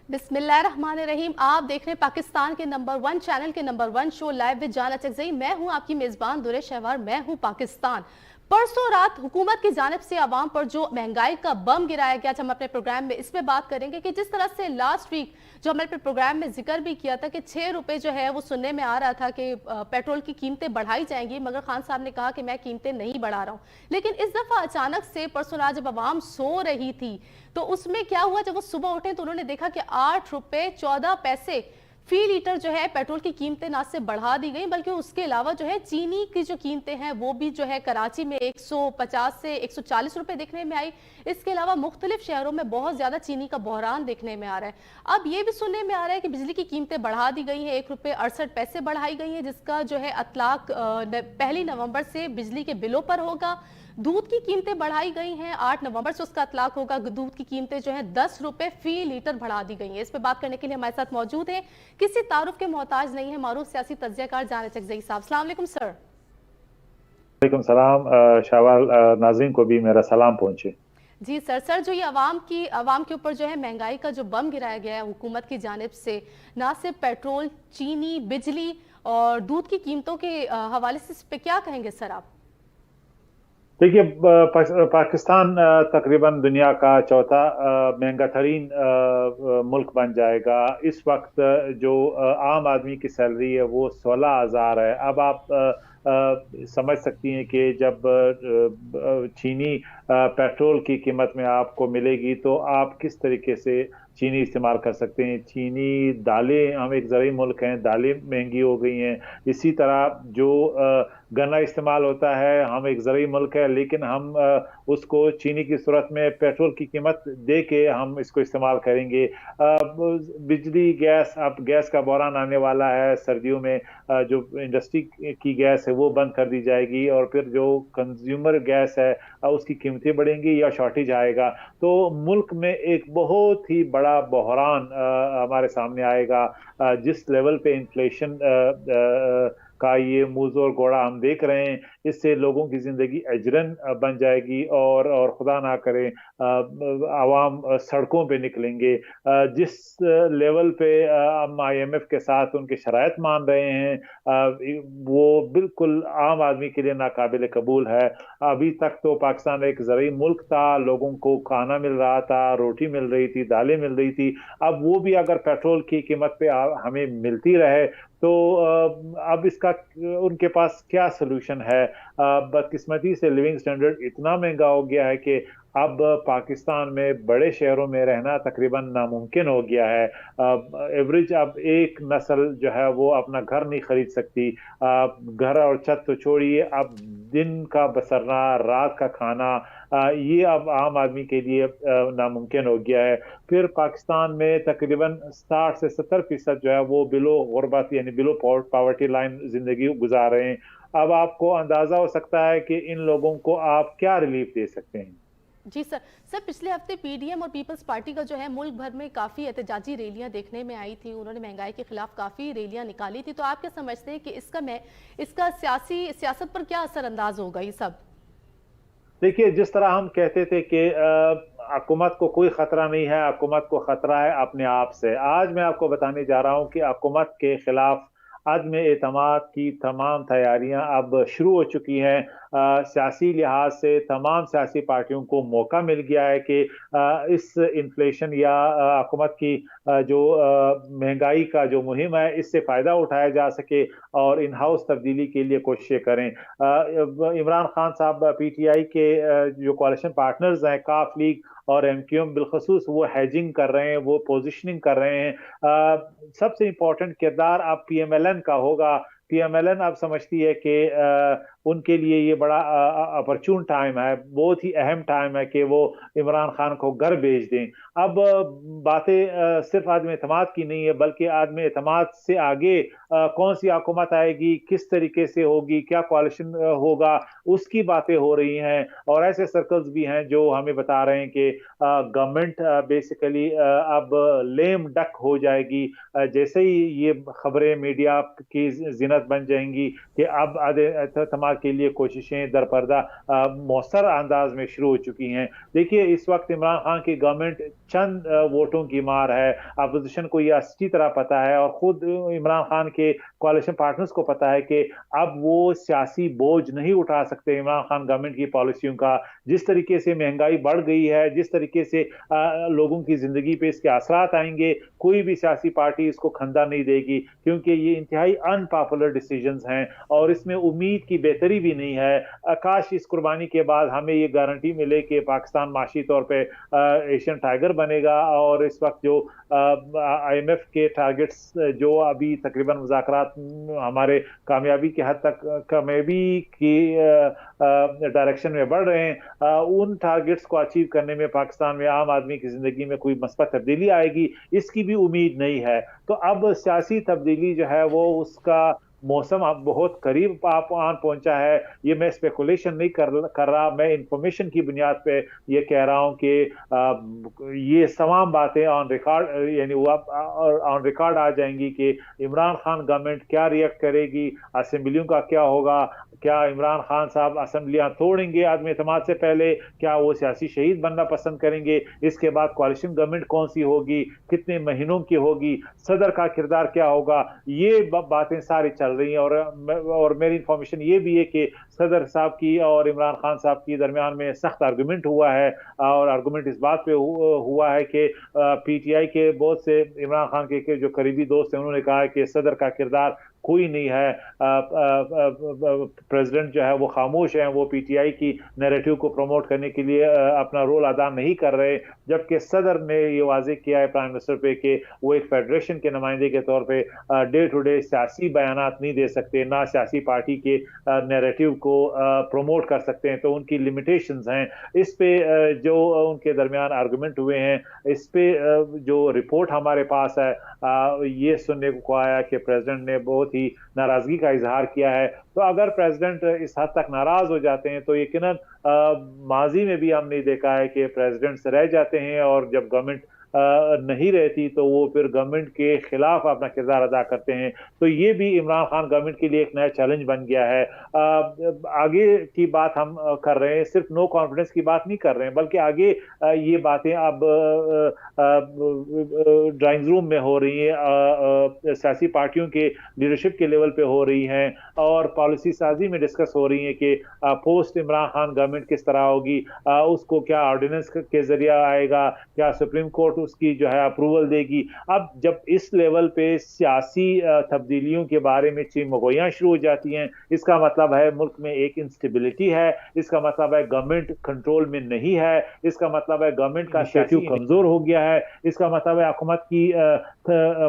बिस्मिल्लाहिर्रहमानिर्रहीम। आप देख रहे हैं पाकिस्तान के नंबर 1 चैनल के नंबर 1 शो लाइव विद जान अचकज़ई। मैं हूं आपकी मेज़बान दुरे शहवार। मैं हूं पाकिस्तान। परसों रात हुकूमत की जानिब से आवाम पर जो महंगाई का बम गिराया गया, हम अपने प्रोग्राम में इस पे बात करेंगे कि जिस तरह से लास्ट वीक जो हमने अपने प्रोग्राम में जिक्र भी किया था कि 6 रुपए जो है वो सुनने में आ रहा था कि पेट्रोल की कीमतें बढ़ाई जाएंगी, मगर खान साहब ने कहा कि मैं कीमतें नहीं बढ़ा रहा हूं। लेकिन इस दफा अचानक से परसों रात जब आवाम सो रही थी तो उसमें क्या हुआ, जब वो सुबह उठे तो उन्होंने देखा कि 8 रुपए 14 पैसे फी लीटर जो है पेट्रोल की कीमतें ना सिर्फ बढ़ा दी गई, बल्कि उसके अलावा जो है चीनी की जो कीमतें हैं वो भी जो है कराची में 150 से 140 रुपए देखने में आई। इसके अलावा मुख्तलिफ शहरों में बहुत ज्यादा चीनी का बहरान देखने में आ रहा है। अब ये भी सुनने में आ रहा है कि बिजली की कीमतें बढ़ा दी गई हैं, 1 रुपए 68 पैसे बढ़ाई गई हैं, जिसका जो है अतलाक 1 नवंबर से बिजली के बिलों पर होगा। दूध की कीमतें बढ़ाई गई हैं, 8 नवंबर से उसका इतलाक होगा। दूध की कीमतें जो है 10 रुपए फी लीटर बढ़ा दी गई हैं। इस पे बात करने के लिए हमारे साथ मौजूद है, किसी तारुफ के मोहताज नहीं है, मारूफ सियासी तज्जियाकार जान अचकज़ई साहब। अस्सलाम वालेकुम सर। वालेकुम सलाम। शाहवाल नाज़रीन को भी मेरा सलाम पहुंचे। जी सर, जो ये आवाम के ऊपर जो है महंगाई का जो बम गिराया गया है हुकूमत की जानिब से, ना सिर्फ पेट्रोल, चीनी, बिजली और दूध की कीमतों के हवाले से, इस पे क्या कहेंगे सर आप? देखिए, पाकिस्तान तकरीबन दुनिया का चौथा महंगा तरीन मुल्क बन जाएगा। इस वक्त जो आम आदमी की सैलरी है वो 16,000 है। अब आप समझ सकती हैं कि जब चीनी पेट्रोल की कीमत में आपको मिलेगी तो आप किस तरीके से चीनी इस्तेमाल कर सकते हैं। चीनी, दालें, हम एक ज़रूरी मुल्क हैं, दालें महंगी हो गई हैं। इसी तरह जो गन्ना इस्तेमाल होता है, हम एक ज़रूरी मुल्क है, लेकिन हम उसको चीनी की सूरत में पेट्रोल की कीमत दे के हम इसको इस्तेमाल करेंगे। बिजली, गैस, अब गैस का बहरान आने वाला है। सर्दियों में जो इंडस्ट्री की गैस है वो बंद कर दी जाएगी और फिर जो कंज्यूमर गैस है उसकी कीमतें बढ़ेंगी या शॉर्टेज आएगा। तो मुल्क में एक बहुत ही बड़ा बहरान हमारे सामने आएगा। जिस लेवल पे इन्फ्लेशन का ये मुंह और घोड़ा हम देख रहे हैं, इससे लोगों की जिंदगी अजरन बन जाएगी और खुदा ना करे आवाम सड़कों पे निकलेंगे। जिस लेवल पे हम IMF के साथ उनके शराइत मान रहे हैं वो बिल्कुल आम आदमी के लिए नाकाबिल कबूल है। अभी तक तो पाकिस्तान एक ज़रूरी मुल्क था, लोगों को खाना मिल रहा था, रोटी मिल रही थी, दालें मिल रही थी। अब वो भी अगर पेट्रोल की कीमत पे हमें मिलती रहे तो अब इसका उनके पास क्या सोल्यूशन है। बदकिस्मती से लिविंग स्टैंडर्ड इतना महंगा हो गया है कि अब पाकिस्तान में बड़े शहरों में रहना तकरीबन नामुमकिन हो गया है। एवरेज अब एक नस्ल जो है वो अपना घर नहीं खरीद सकती। घर और छत तो छोड़िए, अब दिन का बसरना, रात का खाना, ये अब आम आदमी के लिए नामुमकिन हो गया है। फिर पाकिस्तान में तकरीबन 60 से 70% जो है वो बिलो गुर्बत यानी बिलो पॉवर्टी लाइन जिंदगी गुजार रहे हैं। अब आपको अंदाजा हो सकता है कि इन लोगों को आप क्या रिलीफ दे सकते हैं। जी सर, पिछले हफ्ते PDM और पीपल्स पार्टी का जो है मुल्क भर में काफ़ी एहतजाजी रैलियां देखने में आई थी। उन्होंने महंगाई के खिलाफ काफ़ी रैलियां निकाली थी। तो आप क्या समझते हैं कि इसका सियासत पर क्या असर अंदाज होगा ये सब? देखिए, जिस तरह हम कहते थे कि हुकूमत को कोई खतरा नहीं है, हुकूमत को खतरा है अपने आप से, आज मैं आपको बताने जा रहा हूं कि हुकूमत के खिलाफ अदम एतमाद की तमाम तैयारियां अब शुरू हो चुकी हैं। सियासी लिहाज से तमाम सियासी पार्टियों को मौका मिल गया है कि इस इन्फ्लेशन या हुकूमत की जो महंगाई का जो मुहिम है इससे फ़ायदा उठाया जा सके और इन हाउस तब्दीली के लिए कोशिशें करें। इमरान खान साहब PTI के जो कोalition पार्टनर्स हैं, काफ लीग और MQM बिलखसूस, वो हैजिंग कर रहे हैं, वो पोजिशनिंग कर रहे हैं। सबसे इम्पोर्टेंट किरदार अब PMLN का होगा। PMLN अब समझती है कि उनके लिए ये बड़ा अपॉर्चून टाइम है, बहुत ही अहम टाइम है कि वो इमरान खान को घर भेज दें। अब बातें सिर्फ आदम एतमाद की नहीं है, बल्कि आदम एतमाद से आगे कौन सी हुकूमत आएगी, किस तरीके से होगी, क्या कोalition होगा, उसकी बातें हो रही हैं। और ऐसे सर्कल्स भी हैं जो हमें बता रहे हैं कि गवर्नमेंट बेसिकली अब लेम डक हो जाएगी जैसे ही ये खबरें मीडिया की जिनत बन जाएंगी कि अब आधे तमाम کے لیے کوششیں درپردہ مؤثر انداز میں شروع ہو چکی ہیں. دیکھیے اس وقت عمران خان کی گورنمنٹ چند ووٹوں کی مار ہے. اپوزیشن کو یہ اچھی طرح پتا ہے اور خود عمران خان کے کوalition پارٹنرز کو پتا ہے کہ اب وہ سیاسی بوجھ نہیں اٹھا سکتے عمران خان گورنمنٹ کی پالیسیوں کا. جس طریقے سے مہنگائی بڑھ گئی ہے, جس طریقے سے لوگوں کی زندگی پہ اس کے اثرات آئیں گے, کوئی بھی سیاسی پارٹی اس کو کھندا نہیں دے گی, کیونکہ یہ انتہائی ان پاپولر ڈیسیجنز ہیں اور اس میں امید کی بہتری بھی نہیں ہے. کاش اس قربانی کے بعد ہمیں یہ گارنٹی ملے کہ پاکستان معاشی طور پہ ایشین ٹائیگر بنے گا, اور اس وقت جو IMF کے ٹارگٹس جو ابھی تقریباً مذاکرات ہمارے کامیابی کے حد تک کامیابی کی ڈائریکشن میں بڑھ رہے ہیں, ان ٹارگٹس کو اچیو کرنے میں پاکستان میں عام آدمی کی زندگی میں کوئی مثبت تبدیلی آئے گی, اس کی بھی امید نہیں ہے. تو اب سیاسی تبدیلی جو ہے وہ اس کا موسم اب بہت قریب آن پہنچا ہے. یہ میں اسپیکولیشن نہیں کر رہا, میں انفارمیشن کی بنیاد پہ یہ کہہ رہا ہوں کہ یہ تمام باتیں آن ریکارڈ یعنی آن ریکارڈ آ جائیں گی کہ عمران خان گورنمنٹ کیا ریئیکٹ کرے گی, اسمبلیوں کا کیا ہوگا, کیا عمران خان صاحب اسمبلیاں توڑیں گے عدم اعتماد سے پہلے, کیا وہ سیاسی شہید بننا پسند کریں گے, اس کے بعد کوalition گورنمنٹ کون سی ہوگی, کتنے مہینوں کی ہوگی, صدر کا کردار کیا ہوگا, یہ باتیں ساری چل رہی ہیں. اور میری انفارمیشن یہ بھی ہے کہ صدر صاحب کی اور عمران خان صاحب کی درمیان میں سخت آرگومنٹ ہوا ہے, اور آرگومنٹ اس بات پہ ہوا ہے کہ PTI کے بہت سے عمران خان کے جو قریبی دوست ہیں انہوں نے کہا ہے کہ صدر کا کردار کوئی نہیں ہے, پریزیڈنٹ جو ہے وہ خاموش ہیں, وہ PTI کی نیریٹو کو پروموٹ کرنے کے لیے اپنا رول ادا نہیں کر رہے, جبکہ صدر نے یہ واضح کیا ہے پرائم منسٹر پہ کہ وہ ایک فیڈریشن کے نمائندے کے طور پہ ڈے ٹو ڈے سیاسی بیانات نہیں دے سکتے, نہ سیاسی پارٹی کے نیریٹو کو پروموٹ کر سکتے ہیں, تو ان کی لمیٹیشنز ہیں. اس پہ جو ان کے درمیان آرگومنٹ ہوئے ہیں, اس پہ جو رپورٹ ہمارے پاس ہے یہ سننے کو آیا کہ پریزیڈنٹ نے بہت ہی ناراضگی کا اظہار کیا ہے. تو اگر پریزیڈنٹ اس حد تک ناراض ہو جاتے ہیں تو یقیناً ماضی میں بھی ہم نے دیکھا ہے کہ پریزیڈنٹ سے رہ جاتے ہیں, اور جب گورنمنٹ نہیں رہتی تو وہ پھر گورنمنٹ کے خلاف اپنا کردار ادا کرتے ہیں. تو یہ بھی عمران خان گورنمنٹ کے لیے ایک نیا چیلنج بن گیا ہے. آگے کی بات ہم کر رہے ہیں, صرف نو کانفیڈنس کی بات نہیں کر رہے ہیں, بلکہ آگے یہ باتیں اب ڈرائنگ روم میں ہو رہی ہیں, سیاسی پارٹیوں کے لیڈرشپ کے لیول پہ ہو رہی ہیں, اور پالیسی سازی میں ڈسکس ہو رہی ہیں کہ پوسٹ عمران خان گورنمنٹ کس طرح ہوگی, اس کو کیا آرڈیننس کے ذریعہ آئے گا, کیا سپریم کورٹ اس کی جو ہے اپروول دے گی. اب جب اس لیول پہ سیاسی تبدیلیوں کے بارے میں چیمگوئیاں شروع ہو جاتی ہیں, اس کا مطلب ہے ملک میں ایک انسٹیبلٹی ہے, اس کا مطلب ہے گورنمنٹ کنٹرول میں نہیں ہے, اس کا مطلب ہے گورنمنٹ کا شیڈو کمزور ہو گیا ہے, اس کا مطلب ہے حکومت کی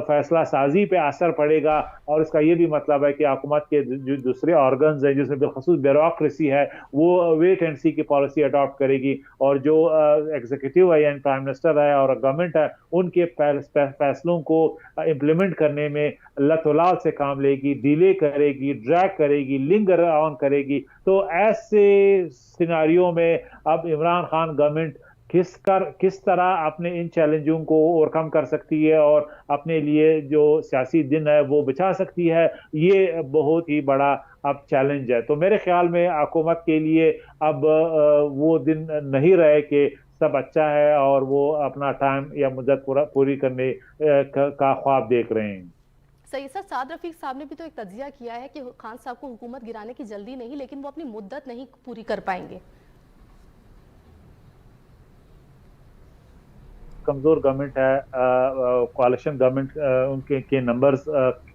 فیصلہ سازی پہ اثر پڑے گا, اور اس کا یہ بھی مطلب ہے کہ حکومت کے جو دوسرے آرگنز ہیں جس میں بالخصوص بیوروکریسی ہے وہ ویٹ اینڈ سی کی پالیسی اڈاپٹ کرے گی, اور جو ایگزیکٹو ہے یعنی پرائم منسٹر ہے اور گورنمنٹ ہے ان کے فیصلوں کو امپلیمنٹ کرنے میں لتولال سے کام لے گی, ڈیلے کرے گی, ڈریگ کرے گی, لنگر آن کرے گی. تو ایسے سیناریوں میں اب عمران خان گورنمنٹ کس طرح اپنے ان چیلنجوں کو اوورکم کر سکتی ہے اور اپنے لیے جو سیاسی دن ہے وہ بچا سکتی ہے, یہ بہت ہی بڑا اب چیلنج ہے. تو میرے خیال میں حکومت کے لیے اب وہ دن نہیں رہے کہ سب اچھا ہے اور وہ اپنا ٹائم یا مدت پوری کرنے کا خواب دیکھ رہے ہیں. صحیح سر, سعد رفیق صاحب نے بھی تو ایک تجزیہ کیا ہے کہ خان صاحب کو حکومت گرانے کی جلدی نہیں, لیکن وہ اپنی مدت نہیں پوری کر پائیں گے. کمزور گورنمنٹ ہے, کوalition گورنمنٹ, ان کے نمبرز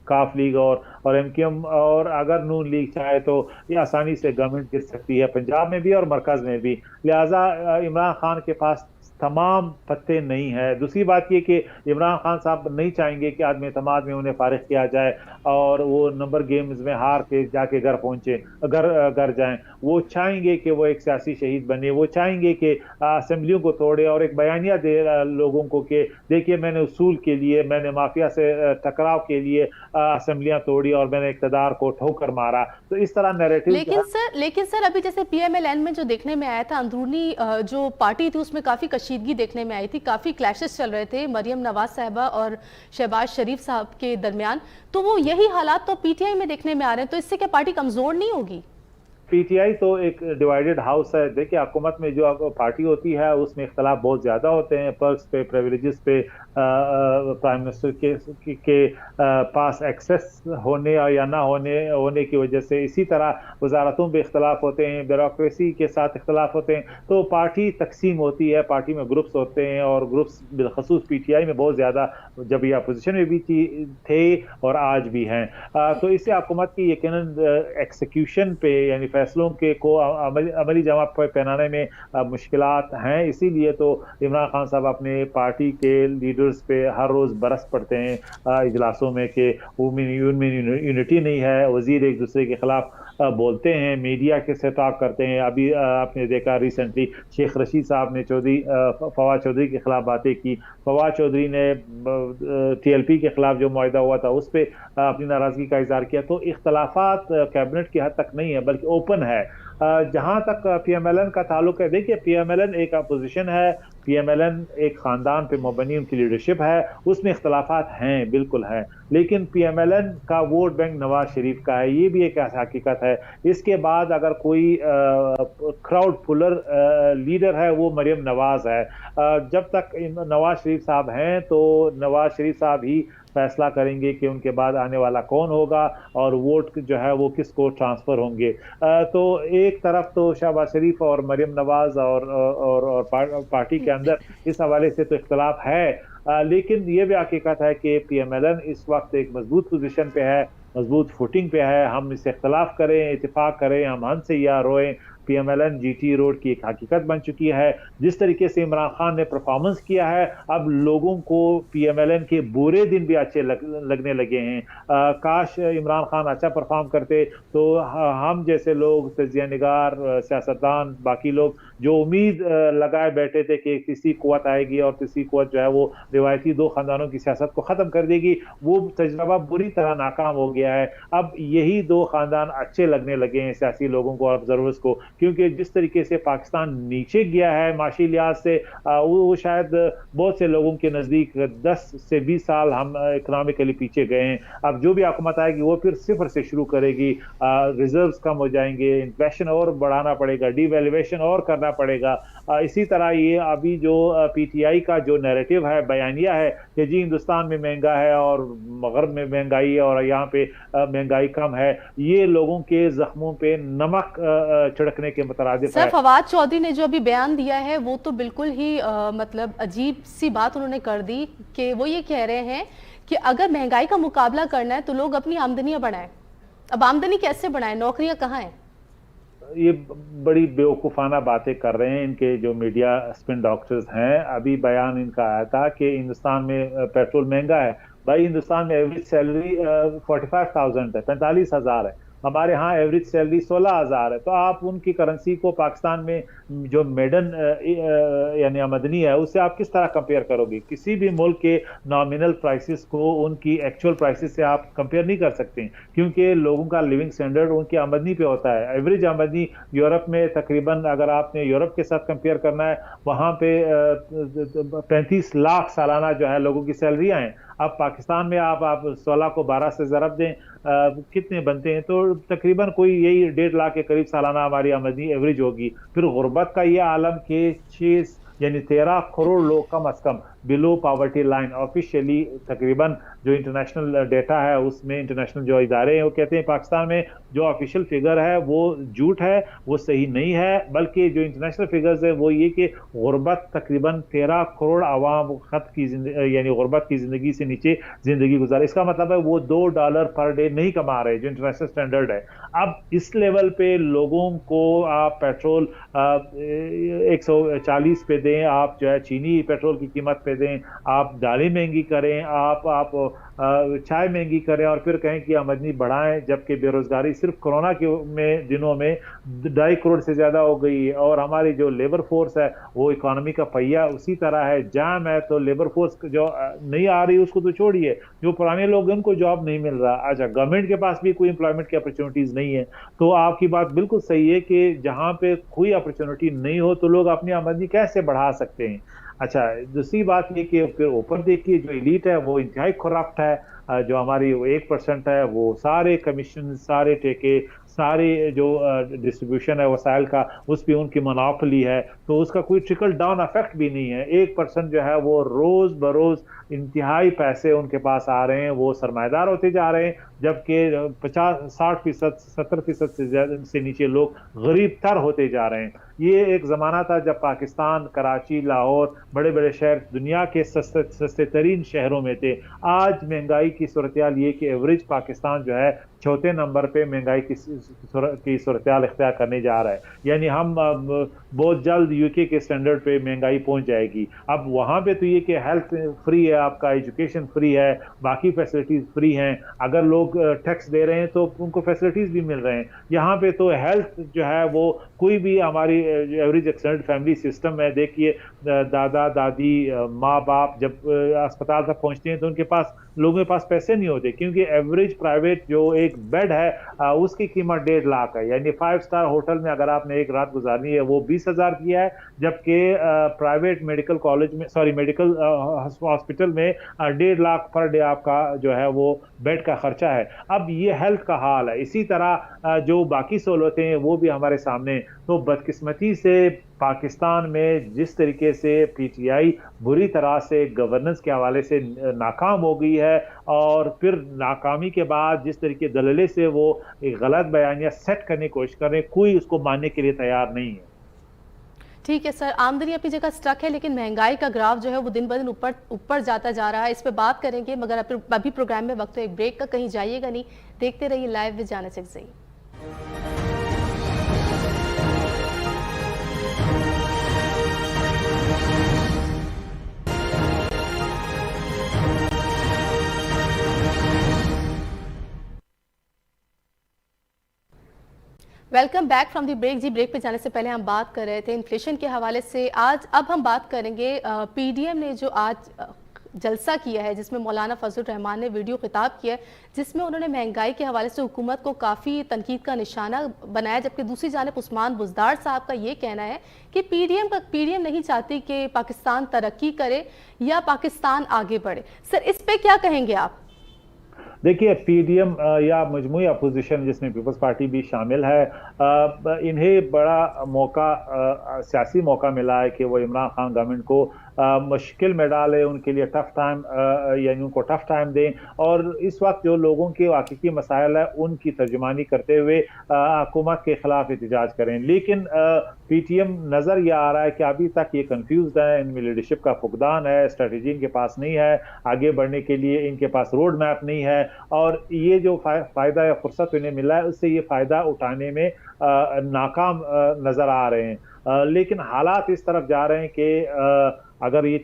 کاف لیگ اور MQM, اور اگر نون لیگ چاہے تو یہ آسانی سے گورنمنٹ گر سکتی ہے پنجاب میں بھی اور مرکز میں بھی. لہٰذا عمران خان کے پاس تمام پتے نہیں ہے. دوسری بات یہ کہ عمران خان صاحب نہیں چاہیں گے کہ عدم اعتماد میں انہیں فارغ کیا جائے اور وہ نمبر گیمز میں ہار کے جا کے گھر جائیں. وہ چاہیں گے کہ وہ ایک سیاسی شہید بنے, وہ چاہیں گے کہ اسمبلیوں کو توڑے اور ایک بیانیہ دے لوگوں کو کہ دیکھیے میں نے اصول کے لیے, میں نے مافیا سے ٹکراؤ کے لیے اسمبلیاں توڑی اور میں نے اقتدار کو ٹھوکر مارا. تو اس طرح نیریٹو. لیکن سر ابھی جیسے PMLN میں جو دیکھنے میں آیا تھا, اندرونی جو پارٹی تھی اس میں کافی کشیدگی دیکھنے میں آئی تھی, کافی کلیشز چل رہے تھے مریم نواز صاحبہ اور شہباز شریف صاحب کے درمیان, تو وہ یہی حالات تو PTI میں دیکھنے میں آ رہے ہیں, تو اس سے کیا پارٹی کمزور نہیں ہوگی؟ पीटीआई तो एक डिवाइडेड हाउस है। देखिए हुकूमत में जो पार्टी होती है उसमें इख्तलाफ बहुत ज़्यादा होते हैं, पर्क्स पे, प्रिविलेजेस पे, प्राइम मिनिस्टर के पास एक्सेस होने या ना होने की वजह से। इसी तरह वजारतों में इख्तलाफ होते हैं, ब्यूरोक्रेसी के साथ इख्तलाफ होते हैं। तो पार्टी तकसीम होती है, पार्टी में ग्रुप्स होते हैं, और ग्रुप्स बिलखसूस पीटीआई में बहुत ज़्यादा, जब ये अपोजिशन में भी थे और आज भी हैं। तो इससे हुकूमत की यकीनन एक्सिक्यूशन पे यानी फैसलों के को अमली जमा पहनाने में मुश्किलात हैं। इसीलिए तो इमरान खान साहब अपने पार्टी के लीडर्स पे हर रोज़ बरस पड़ते हैं इजलासों में कि उनमें यूनिटी नहीं है, वजीर एक दूसरे के खिलाफ बोलते हैं, मीडिया के से टॉक करते हैं। अभी आपने देखा रिसेंटली शेख रशीद साहब ने फवाद चौधरी के खिलाफ बातें की। फवाद चौधरी ने टीएलपी के खिलाफ जो मुआहदा हुआ था उस पर अपनी नाराजगी का इजहार किया। तो इख्तलाफात कैबिनेट की हद तक नहीं है बल्कि ओपन है। जहां तक पीएमएलएन का ताल्लुक है, देखिए पीएमएलएन एक अपोजिशन है, पीएमएलएन एक खानदान पे मबनी उनकी लीडरशिप है, उसमें इख्तलाफात हैं, बिल्कुल हैं। लेकिन पीएमएलएन का वोट बैंक नवाज शरीफ का है, ये भी एक हकीकत है। इसके बाद अगर कोई क्राउड पुलर लीडर है वो मरियम नवाज है। जब तक नवाज शरीफ साहब हैं तो नवाज शरीफ साहब ही फैसला करेंगे कि उनके बाद आने वाला कौन होगा और वोट जो है वो किसको ट्रांसफर होंगे। तो एक तरफ तो शहबाज शरीफ और मरियम नवाज और पार्टी के अंदर इस हवाले से तो इख्तलाफ है, लेकिन ये भी हकीकत है कि पीएमएलएन इस वक्त एक मजबूत पोजीशन पे है, मजबूत फुटिंग पे है। हम इससे इख्तलाफ करें, इत्तेफाक करें, हम हंस से या रोएं, पीएमएलएन जीटी रोड की एक हकीकत बन चुकी है। जिस तरीके से इमरान खान ने परफॉर्मेंस किया है, अब लोगों को पीएमएलएन के बुरे दिन भी अच्छे लगने लगे हैं। काश इमरान खान अच्छा परफॉर्म करते तो हम जैसे लोग, तजिया निगार, सियासतदान, बाकी लोग जो उम्मीद लगाए बैठे थे कि तीसरी कुव्वत आएगी और तीसरी कुव्वत जो है वो रिवायती दो खानदानों की सियासत को ख़त्म कर देगी, वो तजर्बा बुरी तरह नाकाम हो गया है। अब यही दो खानदान अच्छे लगने लगे हैं सियासी लोगों को और ऑब्जर्वर्स को, क्योंकि जिस तरीके से पाकिस्तान नीचे गया है माशी लिहाज से, वो शायद बहुत से लोगों के नज़दीक 10 से 20 साल हम इकोनॉमिकली पीछे गए हैं। अब जो भी हुकूमत आएगी वो फिर सिफर से शुरू करेगी, रिजर्व्स कम हो जाएंगे, इन्फ्लेशन और बढ़ाना पड़ेगा, डिवैल्यूएशन और करना पड़ेगा। इसी तरह ये अभी जो पीटीआई का जो नैरेटिव है, बयानिया है कि जी हिंदुस्तान में महंगा है और मगरब में महंगाई है और यहाँ पे महंगाई कम है, ये लोगों के जख्मों पे नमक छिड़कने के मुतरादिफ है। सर, फवाद चौधरी ने जो अभी बयान दिया है वो तो बिल्कुल ही मतलब अजीब सी बात उन्होंने कर दी कि वो ये कह रहे हैं कि अगर महंगाई का मुकाबला करना है तो लोग अपनी आमदनियां बढ़ाएं। अब आमदनी कैसे बढ़ाएं, नौकरियां कहाँ हैं? ये बड़ी बेवकूफ़ाना बातें कर रहे हैं इनके जो मीडिया स्पिन डॉक्टर्स हैं। अभी बयान इनका आया था कि हिंदुस्तान में पेट्रोल महंगा है। भाई हिंदुस्तान में एवरेज सैलरी 45,000 है, 45,000 है। हमारे यहाँ एवरेज सैलरी 16,000 है। तो आप उनकी करेंसी को पाकिस्तान में जो मेडन यानी आमदनी है उससे आप किस तरह कंपेयर करोगे? किसी भी मुल्क के नॉमिनल प्राइसेस को उनकी एक्चुअल प्राइसेस से आप कंपेयर नहीं कर सकते, क्योंकि लोगों का लिविंग स्टैंडर्ड उनकी आमदनी पे होता है। एवरेज आमदनी यूरोप में तकरीबन, अगर आपने यूरोप के साथ कंपेयर करना है, वहाँ पे 35 लाख सालाना जो है लोगों की सैलरियाँ हैं। अब पाकिस्तान में आप 16 को 12 से ज़रब दें, कितने बनते हैं? तो तकरीबन कोई यही 1.5 लाख के करीब सालाना हमारी आमदनी एवरेज होगी। फिर गुर्बत का ये आलम के 6 यानी 13 करोड़ लोग कम अज कम बिलो पॉवर्टी लाइन ऑफिशियली, तकरीबन जो इंटरनेशनल डेटा है उसमें, इंटरनेशनल जो इदारे हैं वो कहते हैं पाकिस्तान में जो ऑफिशियल फिगर है वो झूठ है, वो सही नहीं है। बल्कि जो इंटरनेशनल फिगर्स है वो ये कि गुर्बत तकरीबन 13 करोड़ आवाम खत की यानी गुर्बत की ज़िंदगी से नीचे ज़िंदगी गुजारे। इसका मतलब है वो $2 पर डे नहीं कमा रहे, जो इंटरनेशनल स्टैंडर्ड है। अब इस लेवल पे लोगों को आप पेट्रोल 140 पे दें, आप जो है चीनी पेट्रोल की कीमत पे दें, आप दालें महंगी करें, आप चाय महंगी करें और फिर कहें कि आमदनी बढ़ाएं, जबकि बेरोजगारी सिर्फ कोरोना के दिनों में 2.5 करोड़ से ज़्यादा हो गई है। और हमारी जो लेबर फोर्स है वो इकोनॉमी का पहिया उसी तरह है, जाम है। तो लेबर फोर्स जो नहीं आ रही उसको तो छोड़िए, जो पुराने लोग हैं उनको जॉब नहीं मिल रहा। अच्छा, गवर्नमेंट के पास भी कोई एम्प्लॉयमेंट की अपॉर्चुनिटीज़ नहीं है। तो आपकी बात बिल्कुल सही है कि जहाँ पे कोई अपॉर्चुनिटी नहीं हो तो लोग अपनी आमदनी कैसे बढ़ा सकते हैं। अच्छा, दूसरी बात ये कि फिर ऊपर देखिए जो एलीट है वो इंतहाई करप्ट है। जो हमारी 1% है वो सारे कमीशन, सारे ठेके, सारी जो डिस्ट्रीब्यूशन है वसाइल का उस पर उनकी मोनोपोली है, तो उसका कोई ट्रिकल डाउन इफेक्ट भी नहीं है। 1% जो है वो रोज बरोज इंतहाई पैसे उनके पास आ रहे हैं, वो सरमाएदार होते जा रहे हैं, जबकि 50-60%, 70% से नीचे लोग गरीब तर होते जा रहे हैं। ये एक ज़माना था जब पाकिस्तान, कराची, लाहौर, बड़े बड़े शहर दुनिया के सस्ते तरीन शहरों में थे। आज महंगाई की सूरत हाल ये कि एवरेज पाकिस्तान जो है चौथे नंबर पे महंगाई की सूरत हाल इख्तियार करने जा रहा है। यानी हम बहुत जल्द यूके के स्टैंडर्ड पे महंगाई पहुंच जाएगी। अब वहाँ पे तो ये कि हेल्थ फ्री है, आपका एजुकेशन फ्री है, बाकी फैसिलिटीज़ फ्री हैं, अगर लोग टैक्स दे रहे हैं तो उनको फैसिलिटीज़ भी मिल रहे हैं। यहाँ पे तो हेल्थ जो है वो कोई भी हमारी एवरेज एक्सटेंडेड फैमिली सिस्टम है, देखिए दादा दादी माँ बाप जब अस्पताल तक पहुँचते हैं तो उनके पास लोगों के पास पैसे नहीं होते, क्योंकि एवरेज प्राइवेट जो एक बेड है उसकी कीमत 1.5 लाख है। यानी 5 स्टार होटल में अगर आपने एक रात गुजारनी है वो 20,000 की है, जबकि प्राइवेट मेडिकल कॉलेज में मेडिकल हॉस्पिटल में 1.5 लाख पर डे आपका जो है वो बेड का खर्चा है। अब ये हेल्थ का हाल है। इसी तरह जो बाकी सहूलतें हैं वो भी हमारे सामने। तो बदकिस्मती से पाकिस्तान में जिस तरीके से पीटीआई बुरी तरह से गवर्नेंस के हवाले से नाकाम हो गई है, और फिर नाकामी के बाद जिस तरीके दलले से वो एक गलत बयानियां सेट करने की कोशिश कर रहे हैं, कोई उसको मानने के लिए तैयार नहीं है। ठीक है सर, आमदनी अपनी जगह स्टक है, लेकिन महंगाई का ग्राफ जो है वो दिन ब दिन ऊपर ऊपर जाता जा रहा है। इस पे बात करेंगे, मगर अभी प्रोग्राम में वक्त तो एक ब्रेक का, कहीं जाइएगा नहीं, देखते रहिए live with Jana Chakzai. Welcome back from the break. जी, ब्रेक पे जाने से पहले हम बात कर रहे थे इन्फ्लेशन के हवाले से। अब हम बात करेंगे पीडीएम ने जो आज जलसा किया है, जिसमें मौलाना फजल रहमान ने वीडियो खिताब किया है, जिसमें उन्होंने महंगाई के हवाले से हुकूमत को काफ़ी तनकीद का निशाना बनाया। जबकि दूसरी जानिब उस्मान बुज़दार साहब का ये कहना है कि पीडीएम नहीं चाहती कि पाकिस्तान तरक्की करे या पाकिस्तान आगे बढ़े। सर, इस पे क्या कहेंगे आप? देखिए, पीडीएम या मजमूई अपोजिशन जिसमें पीपल्स पार्टी भी शामिल है, इन्हें बड़ा मौका, सियासी मौका मिला है कि वो इमरान खान गवर्नमेंट को मुश्किल में डाले, उनके लिए टफ टाइम, यानी उनको टफ टाइम दें, और इस वक्त जो लोगों के हकीकी मसाइल है उनकी तर्जुमानी करते हुए हुकूमत के खिलाफ एहतजाज करें। लेकिन पीटीएम नज़र यह आ रहा है कि अभी तक ये कंफ्यूज है, इनमें लीडरशिप का फुकदान है, स्ट्रेटजी इनके पास नहीं है, आगे बढ़ने के लिए इनके पास रोड मैप नहीं है, और ये जो फ़ायदा या फुर्सत इन्हें मिला है उससे ये फ़ायदा उठाने में नाकाम नज़र आ रहे हैं। लेकिन हालात इस तरफ जा रहे हैं कि अगर ये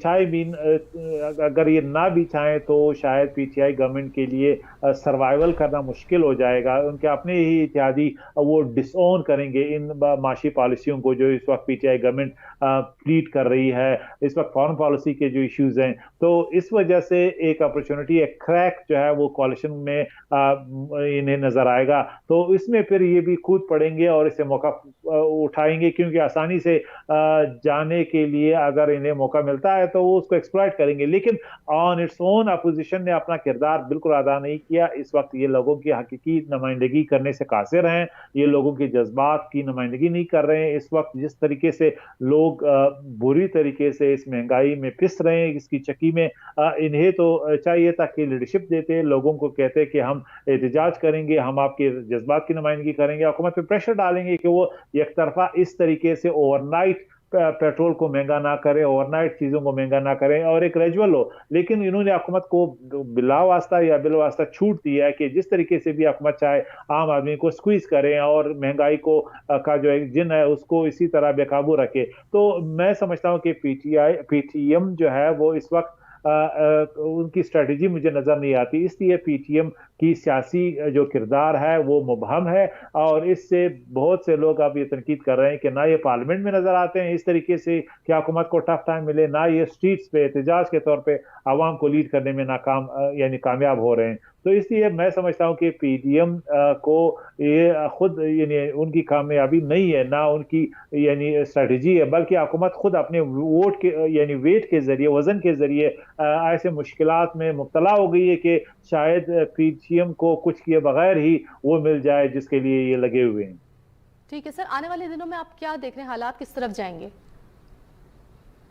अगर ये ना भी चाहें तो शायद पीटीआई गवर्नमेंट के लिए सर्वाइवल करना मुश्किल हो जाएगा। उनके अपने ही इत्यादी वो डिसओन करेंगे इन माशी पॉलिसियों को जो इस वक्त पीटीआई गवर्नमेंट प्लीड कर रही है। इस वक्त फॉरेन पॉलिसी के जो इश्यूज हैं, तो इस वजह से एक अपॉर्चुनिटी, एक क्रैक जो है वो कॉलिशन में इन्हें नजर आएगा। तो इसमें फिर ये भी कूद पड़ेंगे और इसे मौका उठाएंगे, क्योंकि आसानी से जाने के लिए अगर इन्हें मौका मिलता है तो वो उसको एक्सप्लॉइट करेंगे। लेकिन ऑन इट्स ओन अपोजिशन ने अपना किरदार बिल्कुल अदा नहीं किया। इस वक्त ये लोगों की हकीकी नुमाइंदगी करने से कासिर हैं, ये लोगों के जज्बात की नुमाइंदगी नहीं कर रहे हैं। इस वक्त जिस तरीके से लोग बुरी तरीके से इस महंगाई में पिस रहे हैं, इसकी चक्की में, इन्हें तो चाहिए था कि लीडरशिप देते, लोगों को कहते कि हम एहतजाज करेंगे, हम आपके जज्बात की नुमाइंदगी करेंगे, हुकूमत पे प्रेशर डालेंगे कि वो एक तरफा इस तरीके से ओवरनाइट पेट्रोल को महंगा ना करें, ओवरनाइट चीज़ों को महंगा ना करें और एक ग्रेजुअल हो। लेकिन इन्होंने हुकूमत को बिला वास्ता या बिल वास्ता छूट दी है कि जिस तरीके से भी हुकूमत चाहे आम आदमी को स्क्वीज करें और महंगाई को का जो एक जिन है उसको इसी तरह बेकाबू रखे। तो मैं समझता हूँ कि पीटीएम जो है वो इस वक्त उनकी स्ट्रेटजी मुझे नजर नहीं आती, इसलिए पीटीएम की सियासी जो किरदार है वो मुबहम है। और इससे बहुत से लोग अब ये तनकीद कर रहे हैं कि ना ये पार्लियामेंट में नजर आते हैं इस तरीके से कि हुकूमत को टफ टाइम मिले, ना ये स्ट्रीट्स पे एहतजाज के तौर पे आवाम को लीड करने में नाकाम यानी कामयाब हो रहे हैं। तो इसलिए मैं समझता हूँ कि पीडीएम को ये खुद यानी उनकी कामयाबी नहीं है, ना उनकी यानी स्ट्रेटजी है, बल्कि हुकूमत खुद अपने वोट के यानी वेट के जरिए, वजन के जरिए ऐसे मुश्किलात में मुब्तला हो गई है कि शायद पीडीएम को कुछ किए बगैर ही वो मिल जाए जिसके लिए ये लगे हुए हैं। ठीक है सर, आने वाले दिनों में आप क्या देख रहे हैं, हालात किस तरफ जाएंगे?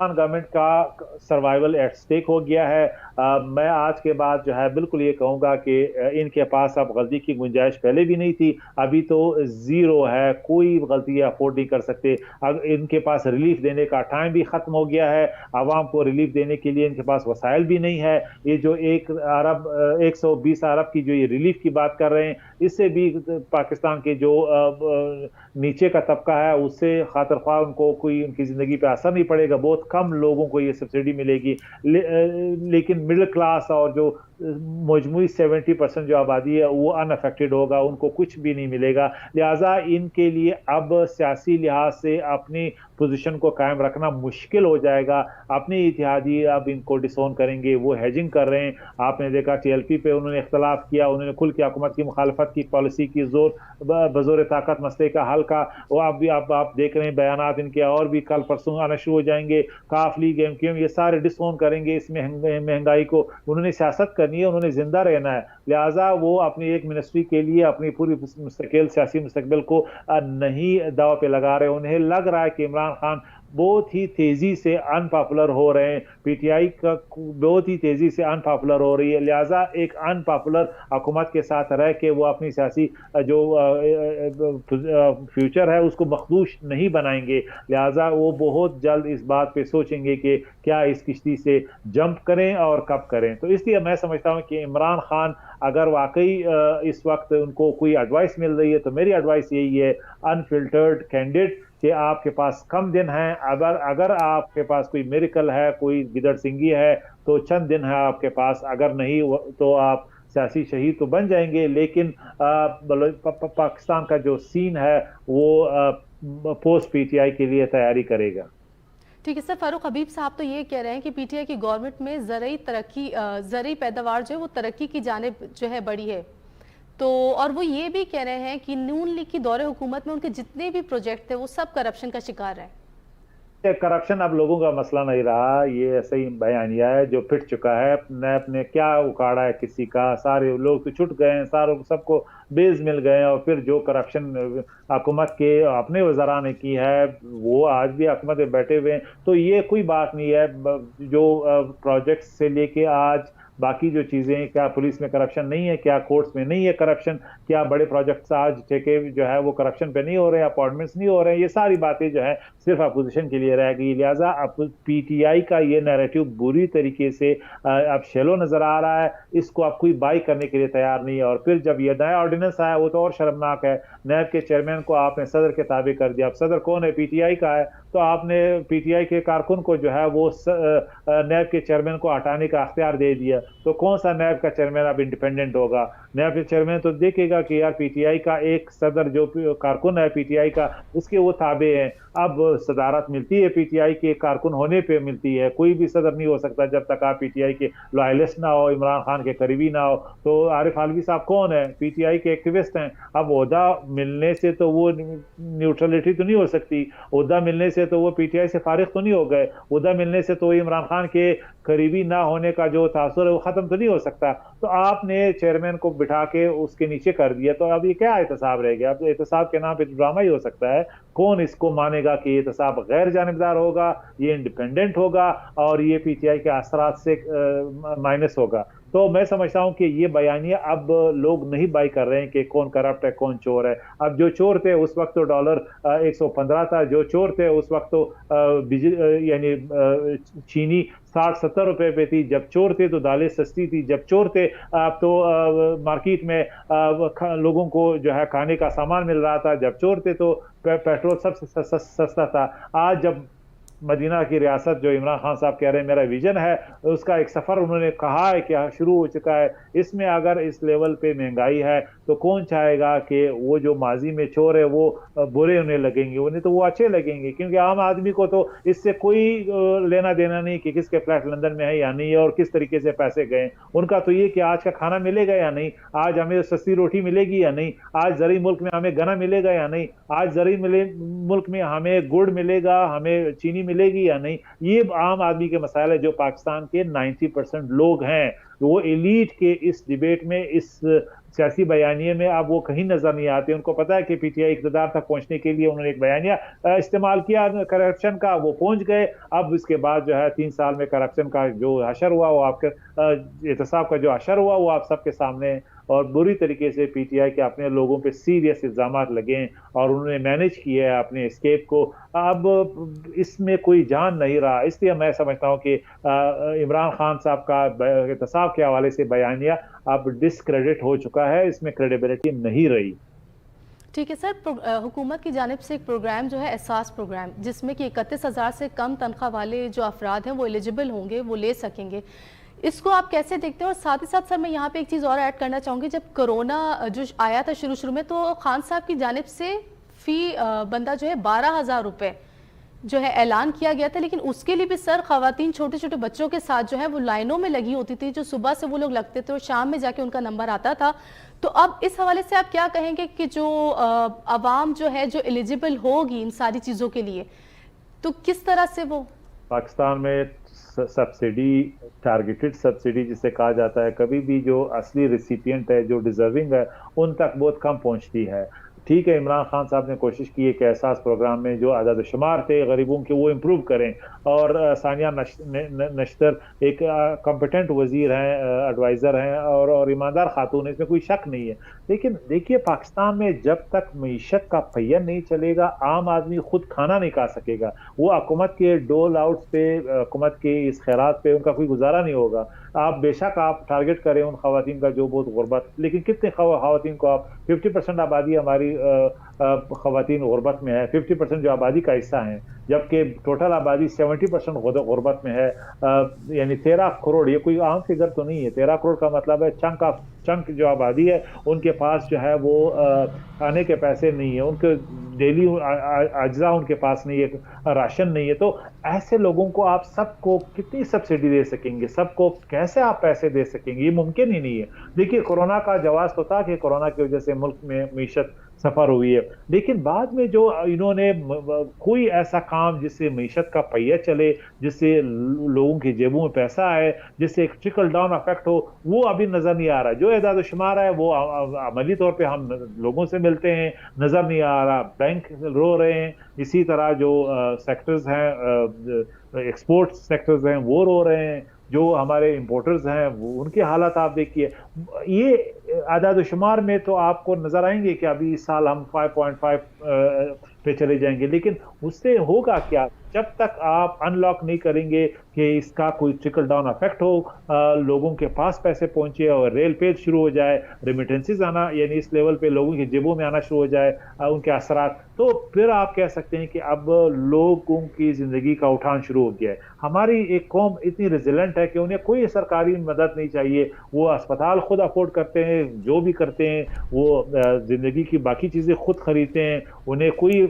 गवर्नमेंट का सर्वाइवल एट स्टेक हो गया है। मैं आज के बाद जो है बिल्कुल ये कहूँगा कि इनके पास अब गलती की गुंजाइश पहले भी नहीं थी, अभी तो ज़ीरो है, कोई गलती अफोर्ड नहीं कर सकते। अब इनके पास रिलीफ देने का टाइम भी ख़त्म हो गया है, आवाम को रिलीफ देने के लिए इनके पास वसाइल भी नहीं है। ये जो 120 अरब की जो ये रिलीफ की बात कर रहे हैं, इससे भी पाकिस्तान के जो नीचे का तबका है उससे खातिर ख्वाह उनको कोई उनकी ज़िंदगी पे असर नहीं पड़ेगा, बहुत कम लोगों को ये सब्सिडी मिलेगी। लेकिन मिडिल क्लास और जो मजमूई 70% जो आबादी है वो अनअफेक्टेड होगा, उनको कुछ भी नहीं मिलेगा। लिहाजा इनके लिए अब सियासी लिहाज से अपनी पोजीशन को कायम रखना मुश्किल हो जाएगा। अपने इत्तेहादी अब इनको डिसोन करेंगे, वो हेजिंग कर रहे हैं। आपने देखा टीएलपी पे उन्होंने इख्तलाफ किया, उन्होंने खुल के हुकूमत की मुखालफत की, पॉलिसी की बजोर ताकत मसले का हल का। वो आप देख रहे हैं बयानात इनके और भी कल परसों आना शुरू हो जाएंगे। काफ लीग, एमक्यूएम ये सारे डिसोन करेंगे इस महंगाई को। उन्होंने सियासत करनी है, उन्होंने जिंदा रहना है, लिहाजा वो अपनी एक मिनिस्ट्री के लिए अपनी पूरी मुस्तकिल सियासी मुस्तकबिल को नहीं दाव पे लगा रहे। उन्हें लग रहा है कि इमरान खान बहुत ही तेजी से अनपॉपुलर हो रहे हैं, पीटीआई का बहुत ही तेजी से अनपॉपुलर हो रही है, लिहाजा एक अनपॉपुलर हुकूमत के साथ रह के वो अपनी सियासी जो फ्यूचर है उसको मखदूश नहीं बनाएंगे। लिहाजा वो बहुत जल्द इस बात पे सोचेंगे कि क्या इस किश्ती से जंप करें और कब करें। तो इसलिए मैं समझता हूँ कि इमरान खान अगर वाकई इस वक्त उनको कोई एडवाइस मिल रही है तो मेरी एडवाइस यही है, अनफिल्टर्ड कैंडिडेट, कि आपके पास कम दिन हैं। अगर आपके पास कोई मिरेकल है, कोई गिदड़ सिंगी है, तो चंद दिन है आपके पास, अगर नहीं तो आप सियासी शहीद तो बन जाएंगे। लेकिन पाकिस्तान का जो सीन है वो पोस्ट पीटीआई के लिए तैयारी करेगा। ठीक है सर, फारूक हबीब साहब तो ये कह रहे हैं कि पीटीआई की गवर्नमेंट में ज़रूरी पैदावार जो है वो तरक्की की जानिब जो है बढ़ी है, तो और वो ये भी कह रहे हैं कि नून लीग की दौरे हुकूमत में उनके जितने भी प्रोजेक्ट थे वो सब करप्शन का शिकार है। करप्शन अब लोगों का मसला नहीं रहा, ये ऐसा ही बयानिया है जो फिट चुका है। नैब ने क्या उखाड़ा है किसी का, सारे लोग तो छुट गए हैं, सारों सबको बेज मिल गए, और फिर जो करप्शन हुकूमत के अपने वज़रा ने की है वो आज भी हुकूमत में बैठे हुए हैं। तो ये कोई बात नहीं है, जो प्रोजेक्ट से लेके आज बाकी जो चीज़ें, क्या पुलिस में करप्शन नहीं है, क्या कोर्ट्स में नहीं है करप्शन, क्या बड़े प्रोजेक्ट्स आज ठेके जो है वो करप्शन पे नहीं हो रहे हैं, अपॉइंटमेंट्स नहीं हो रहे हैं, ये सारी बातें जो है सिर्फ अपोजिशन के लिए रह गई। लिहाजा अब पीटीआई का ये नैरेटिव बुरी तरीके से अब शेलो नजर आ रहा है, इसको अब कोई बाई करने के लिए तैयार नहीं है। और फिर जब ये नया ऑर्डिनेंस आया वो तो और शर्मनाक है, नैब के चेयरमैन को आपने सदर के ताबे कर दिया। अब सदर कौन है? पीटीआई का है, तो आपने पीटीआई के कारकुन को जो है वो नैब के चेयरमैन को हटाने का अख्तियार दे दिया। तो कौन सा नैब का चेयरमैन अब इंडिपेंडेंट होगा? नैब के चेयरमैन तो देखेगा कि यार पीटीआई का एक सदर जो कारकुन है पीटीआई का, उसके वो ताबे हैं। अब सदारत मिलती है पीटीआई के कारकुन होने पे मिलती है, कोई भी सदर नहीं हो सकता जब तक आप पीटीआई के लॉयलिस्ट ना हो, इमरान खान के करीबी ना हो। तो आरिफ आलवी साहब कौन है? पीटीआई के एक्टिविस्ट हैं। अब ओहदा मिलने से तो वो न्यूट्रलिटी तो नहीं हो सकती, ओहदा मिलने से तो वो पीटीआई से फारिग तो नहीं हो गए, ओहदा मिलने से तो इमरान खान के करीबी ना होने का जो तासुर है वो खत्म तो नहीं हो सकता। तो आपने चेयरमैन को बिठा के उसके नीचे कर दिया, तो अब ये क्या एहतसाब रह गया? अब एहतसाब के नाम पे ड्रामा ही हो सकता है। कौन इसको मानेगा कि ये एहतसाब गैर जानिबदार होगा, ये इंडिपेंडेंट होगा और ये पीटीआई के असरात से माइनस होगा? तो मैं समझता हूं कि ये बयानिया अब लोग नहीं बाई कर रहे हैं कि कौन करप्ट है, कौन चोर है। अब जो चोर थे उस वक्त तो डॉलर 115 था, जो चोर थे उस वक्त तो यानी चीनी 60-70 रुपए पे थी। जब चोर थे तो दालें सस्ती थी, जब चोर थे अब तो मार्केट में लोगों को जो है खाने का सामान मिल रहा था, जब चोर थे तो पेट्रोल सबसे सस्ता था। आज जब मदीना की रियासत जो इमरान खान साहब कह रहे हैं मेरा विजन है, उसका एक सफ़र उन्होंने कहा है कि शुरू हो चुका है, इसमें अगर इस लेवल पे महंगाई है تو کون چاہے گا کہ وہ جو ماضی میں چور ہے وہ برے انہیں لگیں گے؟ انہیں تو وہ اچھے لگیں گے، کیونکہ عام آدمی کو تو اس سے کوئی لینا دینا نہیں کہ کس کے فلیٹ لندن میں ہے یا نہیں اور کس طریقے سے پیسے گئے۔ ان کا تو یہ کہ آج کا کھانا ملے گا یا نہیں، آج ہمیں سستی روٹی ملے گی یا نہیں، آج زرعی ملک میں ہمیں گنا ملے گا یا نہیں، آج زرعی ملک میں ہمیں گڑ ملے گا، ہمیں چینی ملے گی یا نہیں۔ یہ عام آدمی کے مسائل ہے جو پاکستان کے 90% لوگ ہیں، وہ ایلیٹ کے اس ڈیبیٹ میں، اس سیاسی بیانیے میں اب وہ کہیں نظر نہیں آتے۔ ان کو پتا ہے کہ پی ٹی آئی اقتدار تک پہنچنے کے لیے انہوں نے ایک بیانیہ استعمال کیا کرپشن کا، وہ پہنچ گئے۔ اب اس کے بعد جو ہے 3 سال میں کرپشن کا جو حشر ہوا، وہ آپ کے احتساب کا جو حشر ہوا وہ آپ سب کے سامنے ہے، اور بری طریقے سے پی ٹی آئی کے اپنے لوگوں پہ سیریس الزامات لگے ہیں اور انہوں نے مینج کیا ہے اپنے اسکیپ کو۔ اب اس میں کوئی جان نہیں رہا، اس لیے میں سمجھتا ہوں کہ عمران خان صاحب کا احتساب کے حوالے سے بیانیہ اب ڈسکریڈٹ ہو چکا ہے، اس میں کریڈیبلٹی نہیں رہی۔ ٹھیک ہے سر، حکومت کی جانب سے ایک پروگرام جو ہے احساس پروگرام، جس میں کہ 31,000 سے کم تنخواہ والے جو افراد ہیں وہ ایلیجیبل ہوں گے، وہ لے سکیں گے، اس کو آپ کیسے دیکھتے ہیں؟ اور ساتھ ہی ساتھ سر میں یہاں پہ ایک چیز اور ایڈ کرنا چاہوں گی، جب کرونا جو آیا تھا شروع میں تو خان صاحب کی جانب سے فی بندہ جو ہے 12,000 روپے جو ہے اعلان کیا گیا تھا، لیکن اس کے لیے بھی سر خواتین چھوٹے چھوٹے بچوں کے ساتھ جو ہے وہ لائنوں میں لگی ہوتی تھی، جو صبح سے وہ لوگ لگتے تھے اور شام میں جا کے ان کا نمبر آتا تھا۔ تو اب اس حوالے سے آپ کیا کہیں گے کہ جو عوام جو ہے جو ایلیجیبل ہوگی ان ساری چیزوں کے لیے، تو کس طرح سے وہ پاکستان میں سبسڈی، ٹارگیٹڈ سبسڈی جسے کہا جاتا ہے، کبھی بھی جو اصلی ریسیپینٹ ہے، جو ڈیزرونگ ہے، ان تک بہت کم پہنچتی ہے۔ ٹھیک ہے، عمران خان صاحب نے کوشش کی ہے کہ احساس پروگرام میں جو اعداد و شمار تھے غریبوں کے وہ امپروو کریں، اور ثانیہ نشتر ایک کمپیٹنٹ وزیر ہیں، ایڈوائزر ہیں اور ایماندار خاتون ہے، اس میں کوئی شک نہیں ہے۔ لیکن دیکھیے پاکستان میں جب تک معیشت کا پہیہ نہیں چلے گا، عام آدمی خود کھانا نہیں کھا سکے گا، وہ حکومت کے ڈول آؤٹس پہ، حکومت کے اس خیرات پہ ان کا کوئی گزارا نہیں ہوگا۔ آپ بے شک آپ ٹارگٹ کریں ان خواتین کا جو بہت غربت، لیکن کتنے خواتین کو آپ 50% آبادی ہماری خواتین غربت میں ہے، 50% جو آبادی کا حصہ ہیں، جبکہ ٹوٹل آبادی 70% غربت میں ہے، یعنی 13 کروڑ، یہ کوئی عام فگر تو نہیں ہے۔ 13 کروڑ کا مطلب ہے چنک جو آبادی ہے ان کے پاس جو ہے وہ کھانے کے پیسے نہیں ہیں، ان کے ڈیلی اجزاء ان کے پاس نہیں ہے، راشن نہیں ہے۔ تو ایسے لوگوں کو آپ سب کو کتنی سبسڈی دے سکیں گے؟ سب کو کیسے آپ پیسے دے سکیں گے؟ یہ ممکن ہی نہیں ہے۔ دیکھیے کورونا کا جواز تو تھا کہ کورونا کی وجہ سے ملک میں معیشت سفر ہوئی ہے، لیکن بعد میں جو انہوں نے کوئی ایسا کام جس سے معیشت کا پہیہ چلے، جس سے لوگوں کی جیبوں میں پیسہ آئے، جس سے ایک ٹرکل ڈاؤن افیکٹ ہو، وہ ابھی نظر نہیں آ رہا۔ جو اعداد و شمار ہے وہ عملی طور پہ ہم لوگوں سے ملتے ہیں، نظر نہیں آ رہا۔ بینک رو رہے ہیں، اسی طرح جو سیکٹرز ہیں، ایکسپورٹ سیکٹرز ہیں وہ رو رہے ہیں، جو ہمارے امپورٹرز ہیں وہ ان کی حالت آپ دیکھیے۔ یہ اعداد و شمار میں تو آپ کو نظر آئیں گے کہ ابھی اس سال ہم 5.5 پہ چلے جائیں گے، لیکن اس سے ہوگا کیا جب تک آپ ان لاک نہیں کریں گے کہ اس کا کوئی ٹرکل ڈاؤن افیکٹ ہو، لوگوں کے پاس پیسے پہنچے اور ریل پے شروع ہو جائے، ریمیٹنسز آنا، یعنی اس لیول پہ لوگوں کی جیبوں میں آنا شروع ہو جائے ان کے اثرات، تو پھر آپ کہہ سکتے ہیں کہ اب لوگوں کی زندگی کا اٹھان شروع ہو گیا ہے۔ ہماری ایک قوم اتنی ریزیلنٹ ہے کہ انہیں کوئی سرکاری مدد نہیں چاہیے، وہ اسپتال خود افورڈ کرتے ہیں، جو بھی کرتے ہیں وہ زندگی کی باقی چیزیں خود خریدتے ہیں، انہیں کوئی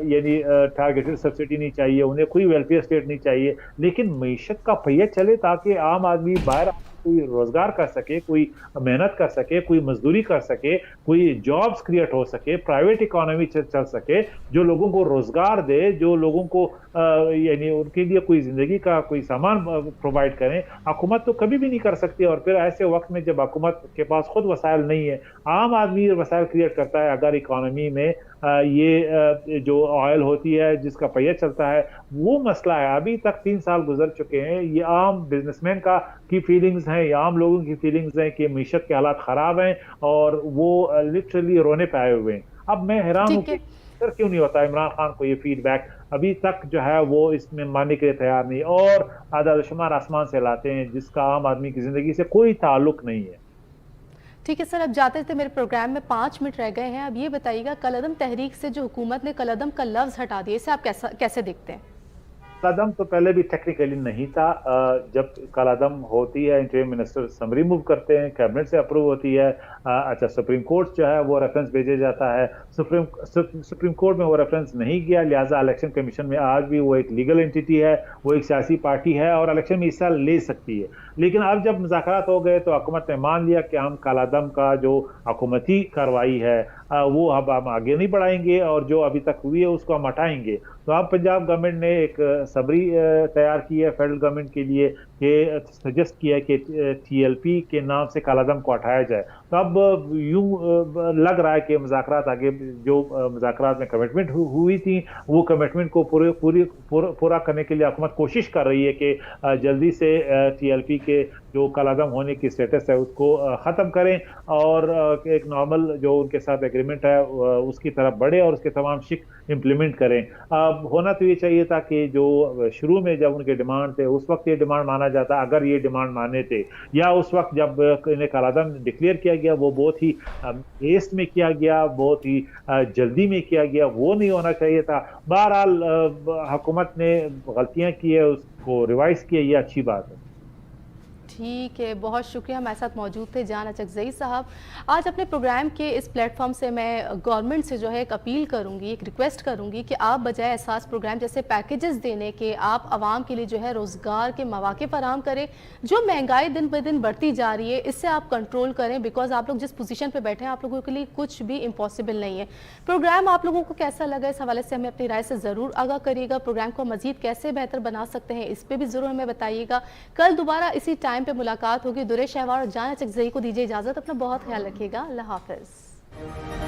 یعنی ٹارگیٹڈ سبسڈی نہیں چاہیے، انہیں کوئی ویلفیئر اسٹیٹ نہیں چاہیے، لیکن معیشت کا پہیہ چلے تاکہ عام آدمی باہر کوئی روزگار کر سکے، کوئی محنت کر سکے، کوئی مزدوری کر سکے، کوئی جابز کریٹ ہو سکے، پرائیویٹ اکانومی چل سکے، جو لوگوں کو روزگار دے، جو لوگوں کو یعنی ان کے لیے کوئی زندگی کا کوئی سامان پرووائڈ کریں۔ حکومت تو کبھی بھی نہیں کر سکتی، اور پھر ایسے وقت میں جب حکومت کے پاس خود وسائل نہیں ہے، عام آدمی وسائل کریٹ کرتا ہے۔ اگر اکانومی میں یہ جو آئل ہوتی ہے جس کا پہیہ چلتا ہے، وہ مسئلہ ہے۔ ابھی تک 3 سال گزر چکے ہیں، یہ عام بزنس مین کی فیلنگز ہیں، یہ عام لوگوں کی فیلنگز ہیں کہ معیشت کے حالات خراب ہیں اور وہ لٹرلی رونے پہ آئے ہوئے ہیں۔ اب میں حیران ہوں کہ کیوں نہیں ہوتا عمران خان کو یہ فیڈ بیک، ابھی تک جو ہے وہ اس میں ماننے کے لیے تیار نہیں، اور اعداد و شمار آسمان سے لاتے ہیں جس کا عام آدمی کی زندگی سے کوئی تعلق نہیں ہے۔ ٹھیک ہے سر، اب جاتے تھے میرے پروگرام میں 5 منٹ رہ گئے ہیں، اب یہ بتائیے گا کالعدم تحریک سے جو حکومت نے کالعدم کا لفظ ہٹا دیا، اسے آپ کیسے دیکھتے ہیں؟ कालादम तो पहले भी टेक्निकली नहीं था। जब कालादम होती है, इंटीरियर मिनिस्टर समरी मूव करते हैं, कैबिनेट से अप्रूव होती है। अच्छा, सुप्रीम कोर्ट जो है वो रेफरेंस भेजे जाता है, सुप्रीम कोर्ट में वो रेफरेंस नहीं गया, लिहाजा इलेक्शन कमीशन में आज भी वो एक लीगल एंटिटी है, वो एक सियासी पार्टी है और इलेक्शन में हिस्सा ले सकती है। लेकिन अब जब मुज़ाकरात हो गए तो हुकूमत ने मान लिया कि हम कालादम का जो हुकूमती कार्रवाई है वो अब हम आगे नहीं बढ़ाएंगे और जो अभी तक हुई है उसको हम हटाएंगे। तो अब पंजाब गवर्नमेंट ने एक समरी तैयार की है फेडरल गवर्नमेंट के लिए कि सजेस्ट किया है कि TLP के नाम से कालादम को हटाया जाए। तो अब यूं लग रहा है कि मुज़ाकरात आगे जो मुज़ाकरात में कमिटमेंट हुई थी वो कमिटमेंट को पूरा करने के लिए हुकूमत कोशिश कर रही है कि जल्दी से TLP के जो कालादम होने की स्टेटस है उसको ख़त्म करें और एक नॉर्मल जो उनके साथ एग्रीमेंट है उसकी तरफ बढ़े और उसके तमाम शिक इम्प्लीमेंट करें। अब होना तो ये चाहिए था कि जो शुरू में जब उनके डिमांड थे उस वक्त ये डिमांड माना जाता, अगर ये डिमांड माने थे, या उस वक्त जब इन्हें कालादम डिक्लेयर किया गया वो बहुत ही हेस्ट में किया गया, बहुत ही जल्दी में किया गया, वो नहीं होना चाहिए था। बहरहाल हुकूमत ने गलतियां की है, उसको रिवाइज किया, ये अच्छी बात है। ठीक है, बहुत शुक्रिया, हमारे साथ मौजूद थे जान अचकज़ई साहब। आज अपने प्रोग्राम के इस प्लेटफॉर्म से मैं गवर्नमेंट से जो है एक अपील करूंगी, एक रिक्वेस्ट करूंगी कि आप बजाय एहसास प्रोग्राम जैसे पैकेजेस देने के आप आवाम के लिए जो है रोज़गार के मौके फराहम करें। जो महंगाई दिन ब दिन बढ़ती जा रही है इससे आप कंट्रोल करें, बिकॉज आप लोग जिस पोजीशन पे बैठे हैं आप लोगों के लिए कुछ भी इम्पॉसिबल नहीं है। प्रोग्राम आप लोगों को कैसा लगा, इस हवाले से हमें अपनी राय से ज़रूर आगाह करिएगा। प्रोग्राम को मज़ीद कैसे बेहतर बना सकते हैं इस पर भी ज़रूर हमें बताइएगा। कल दोबारा इसी टाइम पे मुलाकात होगी। दुरे शहवार और जान अचकज़ई को दीजिए इजाज़त। अपना बहुत ख्याल रखिएगा। अल्लाह हाफ़िज़।